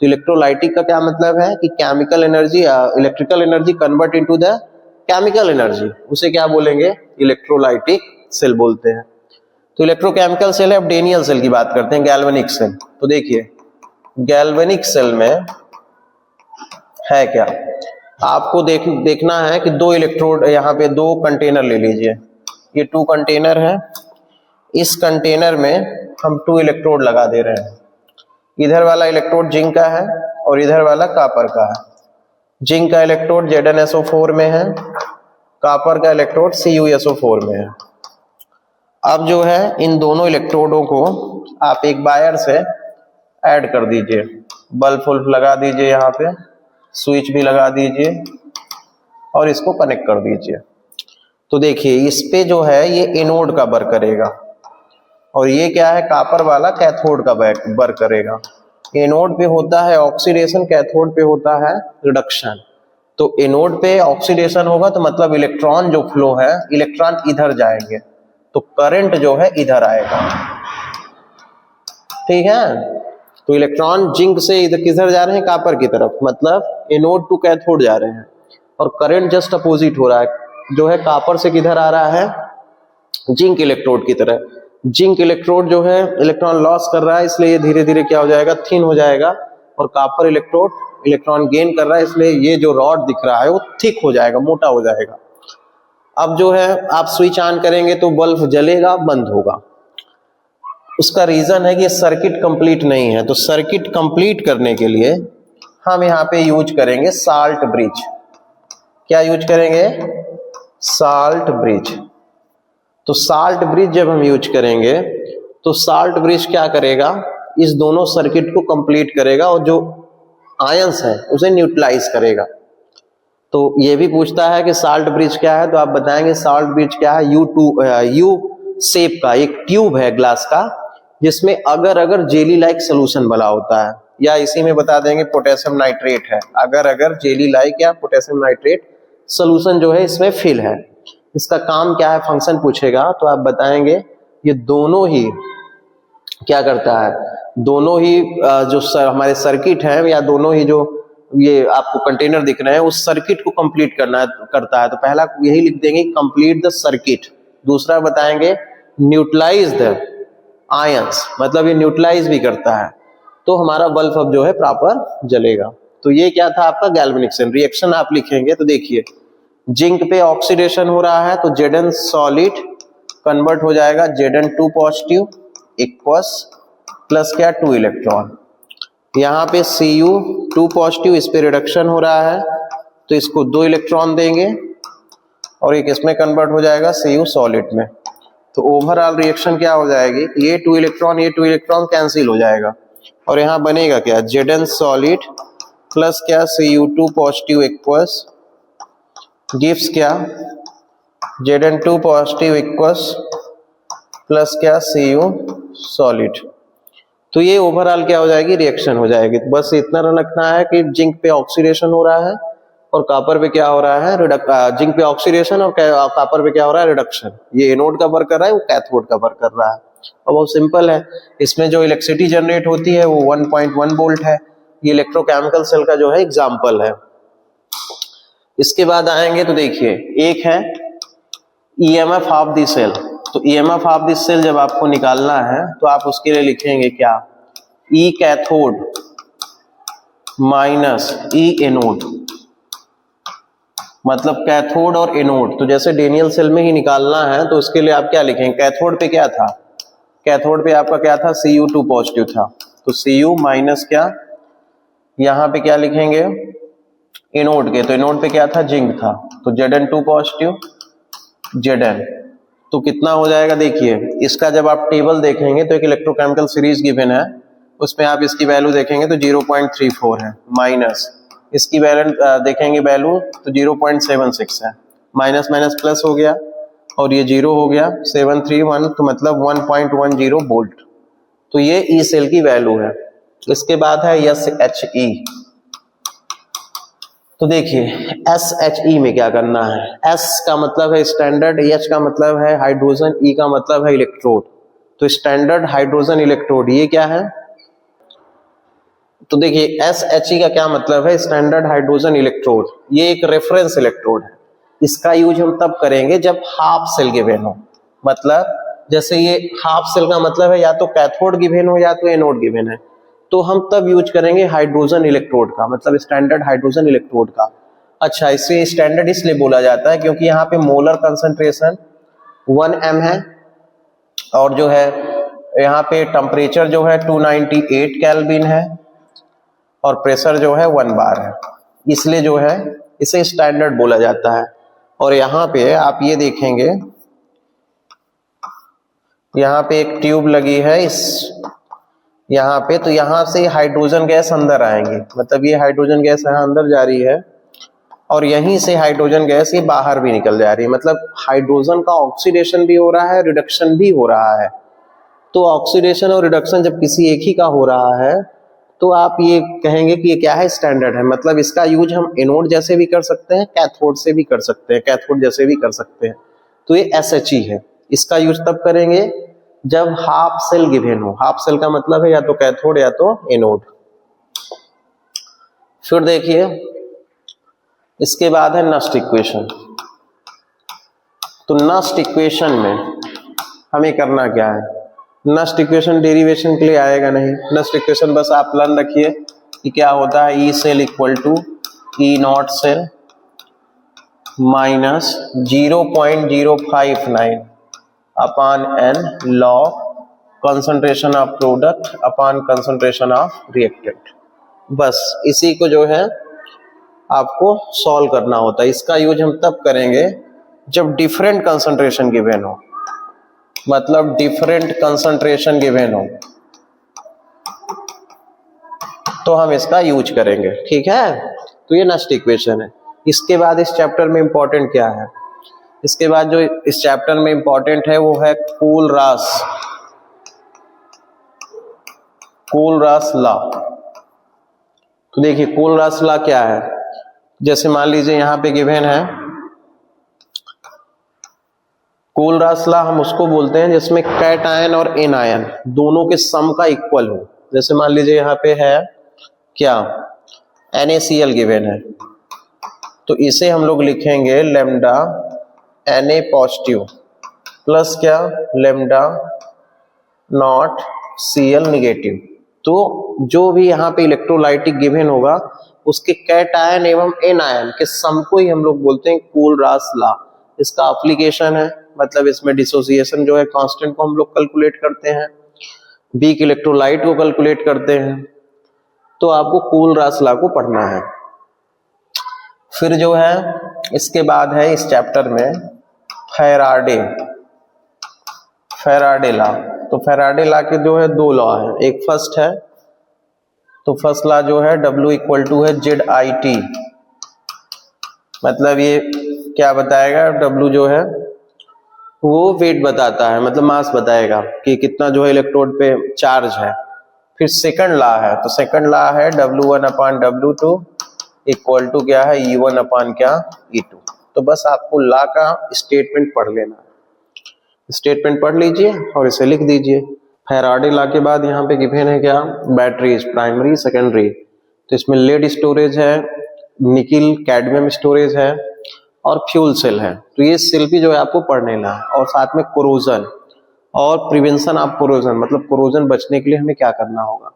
तो इलेक्ट्रोलाइटिक का क्या मतलब है कि chemical energy, electrical energy convert into the chemical energy, उसे क्या बोलेंगे, इलेक्ट्रोलाइटिक सेल बोलते हैं। तो इलेक्ट्रोकेमिकल सेल है। अब डेनियल सेल की बात करते हैं, गैल्वेनिक सेल। तो देखिए गैल्वेनिक सेल में है क्या, आपको देखना है कि 2 इलेक्ट्रोड, यहाँ पे 2 कंटेनर ले लीजिए, ये 2 कंटेनर है, इस कंटेनर में हम 2 इलेक्ट्रोड लगा दे रहे हैं। इधर वाला इलेक्ट्रोड जिंक का है और इधर वाला कॉपर का है। जिंक का इलेक्ट्रोड ZnSO4 में है, कॉपर का इलेक्ट्रोड CuSO4 में है। अब जो है इन दोनों इलेक्ट्रोडों को आप एक वायर से ऐड कर दीजिए, बल्ब वल्ब लगा दीजिए, यहाँ पे स्विच भी लगा दीजिए और इसको कनेक्ट कर दीजिए। तो देखिए इस पे जो है ये एनोड का वर्क करेगा और ये क्या है, कॉपर वाला कैथोड का वर्क करेगा। एनोड पे होता है ऑक्सीडेशन, कैथोड पे होता है रिडक्शन। तो एनोड पे ऑक्सीडेशन होगा तो मतलब इलेक्ट्रॉन जो फ्लो है, इलेक्ट्रॉन इधर जाएंगे तो करंट जो है इधर आएगा, ठीक है। तो इलेक्ट्रॉन जिंक से इधर किधर जा रहे हैं, कॉपर की तरफ, मतलब एनोड टू कैथोड जा रहे हैं, और करंट जस्ट अपोजिट हो रहा है, जो है कॉपर से किधर आ रहा है, जिंक इलेक्ट्रोड की तरह। जिंक इलेक्ट्रोड जो है इलेक्ट्रॉन लॉस कर रहा है, इसलिए ये धीरे धीरे क्या हो जाएगा, थिन हो जाएगा, और कॉपर इलेक्ट्रोड इलेक्ट्रॉन गेन कर रहा है, इसलिए ये जो रॉड दिख रहा है वो थिक हो जाएगा, मोटा हो जाएगा। अब जो है आप स्विच ऑन करेंगे तो बल्ब जलेगा, बंद होगा। उसका रीजन है कि सर्किट कंप्लीट नहीं है। तो सर्किट कंप्लीट करने के लिए हम यहाँ पे यूज करेंगे साल्ट ब्रिज। क्या यूज करेंगे? Salt bridge. तो साल्ट ब्रिज जब हम यूज करेंगे तो साल्ट ब्रिज क्या करेगा, इस दोनों सर्किट को कंप्लीट करेगा और जो आयंस है उसे न्यूट्रलाइज करेगा। तो ये भी पूछता है कि साल्ट ब्रिज क्या है, तो आप बताएंगे साल्ट ब्रिज क्या है, यू शेप का एक ट्यूब है ग्लास का, जिसमें अगर जेली लाइक सोल्यूशन बना होता है, या इसी में बता देंगे पोटेशियम नाइट्रेट है, अगर जेली लाइक या पोटेशियम नाइट्रेट सोल्यूशन जो है इसमें फिल है। इसका काम क्या है, फंक्शन पूछेगा तो आप बताएंगे ये दोनों ही क्या करता है, दोनों ही जो हमारे सर्किट है या दोनों ही जो ये आपको कंटेनर दिख रहे हैं उस सर्किट को कंप्लीट करता है। तो पहला यही लिख देंगे कंप्लीट द सर्किट। दूसरा बताएंगे न्यूट्रलाइज द आयंस, मतलब ये न्यूट्रलाइज भी करता है। तो हमारा बल्ब अब जो है प्रॉपर जलेगा। तो ये क्या था आपका गैल्वेनिक सेल। रिएक्शन आप लिखेंगे तो देखिए जिंक पे ऑक्सीडेशन हो रहा है तो Zn सॉलिड कन्वर्ट हो जाएगा Zn2 पॉजिटिव इक्वस प्लस क्या 2 इलेक्ट्रॉन। यहाँ पे Cu2 पॉजिटिव, इस पे रिडक्शन हो रहा है तो इसको 2 इलेक्ट्रॉन देंगे और एक इसमें कन्वर्ट हो जाएगा Cu सॉलिड में। तो ओवरऑल रिएक्शन क्या हो जाएगी, ये 2 इलेक्ट्रॉन कैंसिल हो जाएगा और यहाँ बनेगा क्या Zn सॉलिड प्लस क्या Cu2 पॉजिटिव इक्वस गिव्स क्या Zn2 पॉजिटिव इक्वस प्लस क्या Cu सॉलिड। तो ये ओवरऑल क्या हो जाएगी, रिएक्शन हो जाएगी। तो बस इतना रखना है कि जिंक पे ऑक्सीडेशन हो रहा है और कॉपर पे क्या हो रहा है, जिंक पे ऑक्सीडेशन और कॉपर पे क्या हो रहा है, रिडक्शन। ये एनोड कवर कर रहा है, वो कैथोड कवर कर रहा है। और बहुत सिंपल है, इसमें जो इलेक्ट्रिसिटी जनरेट होती है वो 1.1 वोल्ट है। ये इलेक्ट्रोकेमिकल सेल का जो है एग्जाम्पल है। इसके बाद आएंगे तो देखिए एक है ईएमएफ ऑफ द सेल। तो ईएमएफ ऑफ द सेल जब आपको निकालना है तो आप उसके लिए लिखेंगे क्या, ई कैथोड माइनस ई एनोड, मतलब कैथोड और एनोड। तो जैसे डेनियल सेल में ही निकालना है तो उसके लिए आप क्या लिखेंगे, कैथोड पे क्या था, कैथोड पे आपका क्या था Cu2 पॉजिटिव था, तो Cu माइनस क्या, यहाँ पे क्या लिखेंगे एनोड के, तो एनोड पे क्या था जिंक था, तो Zn2 पॉजिटिव Zn। तो कितना हो जाएगा, देखिए इसका जब आप टेबल देखेंगे तो एक इलेक्ट्रोकेमिकल सीरीज गिवन है, उसमें आप इसकी वैल्यू देखेंगे तो 0.34 है, माइनस इसकी वैल्यू देखेंगे वैल्यू तो 0.76 है, माइनस माइनस प्लस हो गया और ये 0 हो गया, 731 तो मतलब 1.10 वोल्ट। तो ये ई सेल की वैल्यू है। इसके बाद है SHE। तो देखिए SHE में क्या करना है, S का मतलब है स्टैंडर्ड, H का मतलब है हाइड्रोजन, E का मतलब है इलेक्ट्रोड। तो स्टैंडर्ड हाइड्रोजन इलेक्ट्रोड ये क्या है, तो देखिए SHE का क्या मतलब है, स्टैंडर्ड हाइड्रोजन इलेक्ट्रोड। ये एक रेफरेंस इलेक्ट्रोड है। इसका यूज हम तब करेंगे जब हाफ सेल गिवन हो, मतलब जैसे ये हाफ सेल का मतलब है या तो कैथोड गिवन हो या तो एनोड गिवन है, तो हम तब यूज करेंगे हाइड्रोजन इलेक्ट्रोड का, मतलब स्टैंडर्ड हाइड्रोजन इलेक्ट्रोड का। अच्छा, इसे स्टैंडर्ड इसलिए बोला जाता है क्योंकि यहाँ पे मोलर कंसंट्रेशन 1m है और जो है यहाँ पे टेम्परेचर जो है 298 केल्विन है और प्रेशर जो है 1 बार है, इसलिए जो है इसे स्टैंडर्ड बोला जाता है। और यहाँ पे आप ये देखेंगे, यहाँ पे एक ट्यूब लगी है इस यहाँ पे, तो यहाँ से हाइड्रोजन गैस अंदर आएंगे, मतलब ये हाइड्रोजन गैस यहाँ अंदर जा रही है और यहीं से हाइड्रोजन गैस ये बाहर भी निकल जा रही है, मतलब हाइड्रोजन का ऑक्सीडेशन भी हो रहा है, रिडक्शन भी हो रहा है। तो ऑक्सीडेशन और रिडक्शन जब किसी एक ही का हो रहा है तो आप ये कहेंगे कि ये क्या है, स्टैंडर्ड है। मतलब इसका यूज हम एनोड जैसे भी कर सकते हैं, कैथोड से भी कर सकते हैं, कैथोड जैसे भी कर सकते हैं। तो ये SHE है। इसका यूज तब करेंगे जब हाफ सेल गिवन हो। हाफ सेल का मतलब है या तो कैथोड या तो एनोड। फिर देखिए इसके बाद है नस्ट इक्वेशन। तो नस्ट इक्वेशन में हमें करना क्या है, नस्ट इक्वेशन डेरिवेशन के लिए आएगा नहीं, नस्ट इक्वेशन बस आप लर्न रखिए कि क्या होता है E cell equal to E not cell minus 0.059 upon n log concentration of product upon concentration of reactant. बस इसी को जो है आपको सॉल्व करना होता है। इसका यूज हम तब करेंगे जब डिफरेंट कंसंट्रेशन गिवन हो, मतलब डिफरेंट कंसंट्रेशन गिवन हो तो हम इसका यूज करेंगे, ठीक है। तो ये नेक्स्ट इक्वेशन है। इसके बाद इस चैप्टर में इंपॉर्टेंट क्या है, इसके बाद जो इस चैप्टर में इंपॉर्टेंट है वो है कोलरास लॉ। तो देखिए कोलरास लॉ क्या है, जैसे मान लीजिए यहां पे गिवन है कोलरास लॉ, हम उसको बोलते हैं जिसमें कैटायन और एनायन दोनों के सम का इक्वल हो। जैसे मान लीजिए यहाँ पे है क्या NaCl गिवन है, तो इसे हम लोग लिखेंगे लेमडा Na पॉजिटिव प्लस क्या लेमडा नॉट Cl निगेटिव। तो जो भी यहाँ पे इलेक्ट्रोलाइटिक गिवन होगा उसके कैटायन एवं एनायन के सम को ही हम लोग बोलते हैं कोलरास लॉ। इसका एप्लीकेशन है, मतलब इसमें डिसोसिएशन जो है कांस्टेंट को हम लोग कैलकुलेट करते हैं, वीक इलेक्ट्रोलाइट को कैलकुलेट करते हैं। तो आपको कोलरास लॉ को पढ़ना है। फिर जो है इसके बाद है इस चैप्टर में फैराडे लॉ। तो फैराडे लॉ के जो है दो लॉ है, एक फर्स्ट है, तो फर्स्ट लॉ जो है W इक्वल टू है ZIT, मतलब ये क्या बताएगा, W जो है वो वेट बताता है, मतलब मास बताएगा कि कितना जो है इलेक्ट्रोड पे चार्ज है। फिर सेकंड लॉ है, तो सेकंड लॉ है W1 upon W2 equal to क्या है E1 अपॉन क्या E2। तो बस आपको लॉ का स्टेटमेंट पढ़ लेना है, स्टेटमेंट पढ़ लीजिए और इसे लिख दीजिए। फैराडे लॉ के बाद यहाँ पे गिवन है क्या बैटरीज, प्राइमरी सेकेंडरी। तो इसमें लेड स्टोरेज है, निकिल कैडमियम स्टोरेज है और फ्यूल सेल है। तो ये सेल भी जो है आपको पढ़ लेना है। और साथ में कोरोजन और प्रिवेंशन ऑफ कोरोजन, मतलब कोरोजन बचने के लिए हमें क्या करना होगा,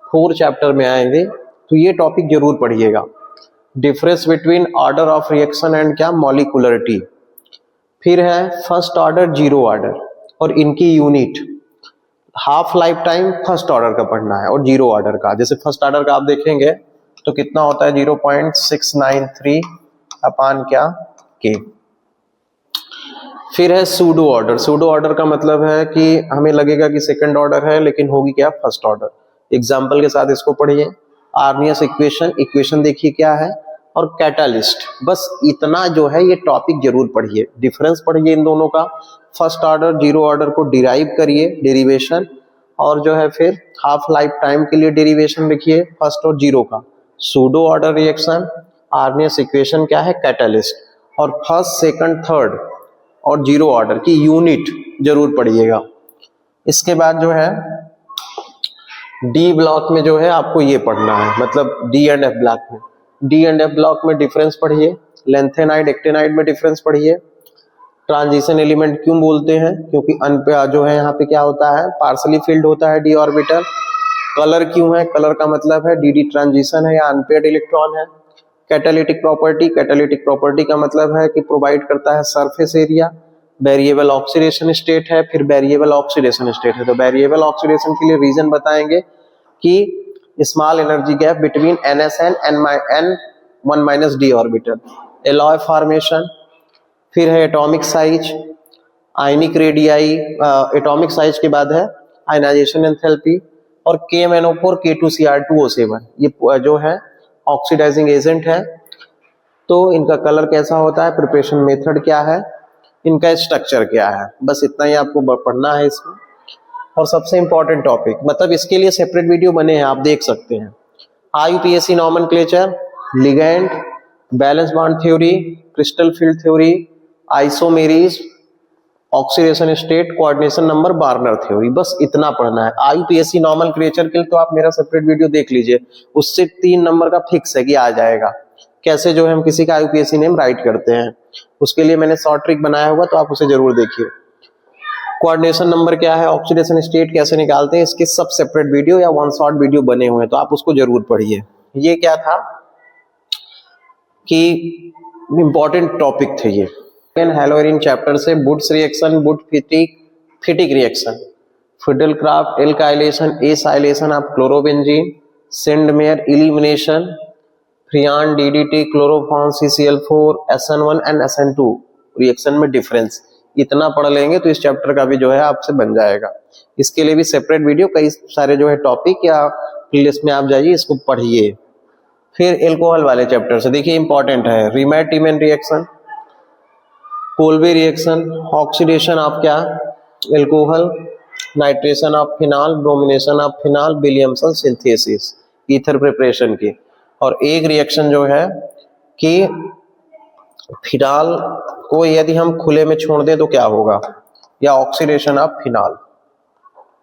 4 चैप्टर में आएंगे, तो ये टॉपिक जरूर पढ़िएगा। Difference between order of reaction and क्या मॉलिक्यूलरिटी। फिर है फर्स्ट ऑर्डर, जीरो ऑर्डर और इनकी unit. Half life time first order का पढ़ना है और जीरो ऑर्डर का। जैसे फर्स्ट ऑर्डर का आप देखेंगे तो कितना होता है 0.693 अपॉन क्या के। फिर है सूडो ऑर्डर। सूडो ऑर्डर का मतलब है कि हमें लगेगा कि सेकंड ऑर्डर है लेकिन होगी क्या फर्स्ट ऑर्डर। एग्जाम्पल के साथ इसको पढ़िए। आर्नियस इक्वेशन देखिए क्या है, और कैटालिस्ट। बस इतना जो है ये टॉपिक जरूर पढ़िए, डिफरेंस पढ़िए इन दोनों का, फर्स्ट ऑर्डर जीरो ऑर्डर को डिराइव करिए, डेरिवेशन, और जो है फिर हाफ लाइफ टाइम के लिए डेरिवेशन लिखिए फर्स्ट और जीरो का, pseudo order reaction, Arrhenius equation क्या है कैटालिस्ट, और फर्स्ट सेकंड थर्ड और जीरो ऑर्डर की यूनिट जरूर पढ़िएगा। इसके बाद जो है डी ब्लॉक में जो है आपको ये पढ़ना है, मतलब डी एंड एफ ब्लॉक में। डी एंड एफ ब्लॉक में डिफरेंस पढ़िए, लेंथेनाइड एक्टेनाइड में डिफरेंस पढ़िए। ट्रांजिशन एलिमेंट क्यों बोलते हैं, क्योंकि जो है यहाँ पे क्या होता है पार्सली फिल्ड होता है डी ऑर्बिटल। कलर क्यों है, कलर का मतलब है डी ट्रांजिशन है या अनपेयर्ड इलेक्ट्रॉन है। कैटालिटिक प्रॉपर्टी का मतलब है कि प्रोवाइड करता है surface area. Variable oxidation state है, फिर वेरिएबल ऑक्सीडेशन स्टेट है। तो वेरिएबल ऑक्सीडेशन के लिए रीजन बताएंगे कि small energy gap between NSN and N1- d orbital, alloy formation. फिर है atomic size, ionic radii, atomic size के बाद है आयनाइजेशन एंथैल्पी, और KMnO4 K2Cr2O7 ये जो है ऑक्सीडाइजिंग एजेंट है। तो इनका कलर कैसा होता है, प्रिपरेशन मेथड क्या है, इनका स्ट्रक्चर क्या है, बस इतना ही आपको पढ़ना है इसमें। और सबसे इंपॉर्टेंट टॉपिक, मतलब इसके लिए सेपरेट वीडियो बने हैं, आप देख सकते हैं। IUPAC nomenclature, ligand, valence bond theory, crystal field theory, isomerism, oxidation state, coordination number, Werner theory, बस इतना पढ़ना है। IUPAC नॉमेनक्लेचर के लिए तो आप मेरा सेपरेट वीडियो देख लीजिए, उससे 3 नंबर का फिक्स है कि आ जाएगा। कैसे जो है हम किसी का IUPAC नेम राइट करते हैं, उसके लिए मैंने शॉर्ट ट्रिक बनाया हुआ, तो आप उसे जरूर देखिए। कोऑर्डिनेशन नंबर क्या है, ऑक्सीडेशन स्टेट कैसे निकालते हैं, इसके सब सेपरेट वीडियो या वन शॉट वीडियो बने हुए हैं, तो आप उसको जरूर पढ़िए। ये क्या था कि इंपॉर्टेंट टॉपिक थे ये। हेलोरीन चैप्टर से वुड्स रिएक्शन, वुड Fittig reaction, Friedel Crafts alkylation, acylation of chlorobenzene, Sandmeyer elimination, freon DDT, chloroform CCl4, SN1 and SN2 reaction में डिफरेंस, इतना पढ़ लेंगे तो इस चैप्टर का भी जो है आपसे बन जाएगा। इसके लिए भी सेपरेट वीडियो, कई सारे जो है टॉपिक या प्लेलिस्ट में आप जाइए, इसको पढ़िए। फिर एल्कोहल वाले चैप्टर से देखिए इंपॉर्टेंट है, Reimer Tiemann reaction, Kolbe reaction, oxidation of क्या alcohol, nitration of phenol, bromination of phenol, Williamson synthesis ether preparation की। और एक रिएक्शन जो है कि फिनाल को यदि हम खुले में छोड़ दें तो क्या होगा, या ऑक्सीडेशन ऑफ फिनाल।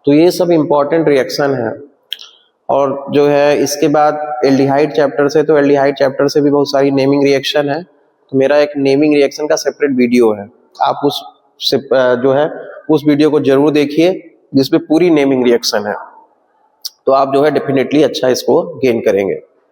तो ये सब इंपॉर्टेंट रिएक्शन है। और जो है इसके बाद एल्डिहाइड चैप्टर से, तो एल्डिहाइड चैप्टर से भी बहुत सारी नेमिंग रिएक्शन है, तो मेरा एक नेमिंग रिएक्शन का सेपरेट वीडियो है, आप उस जो है उस वीडियो को जरूर देखिए जिसमें पूरी नेमिंग रिएक्शन है, तो आप जो है डेफिनेटली अच्छा इसको गेन करेंगे।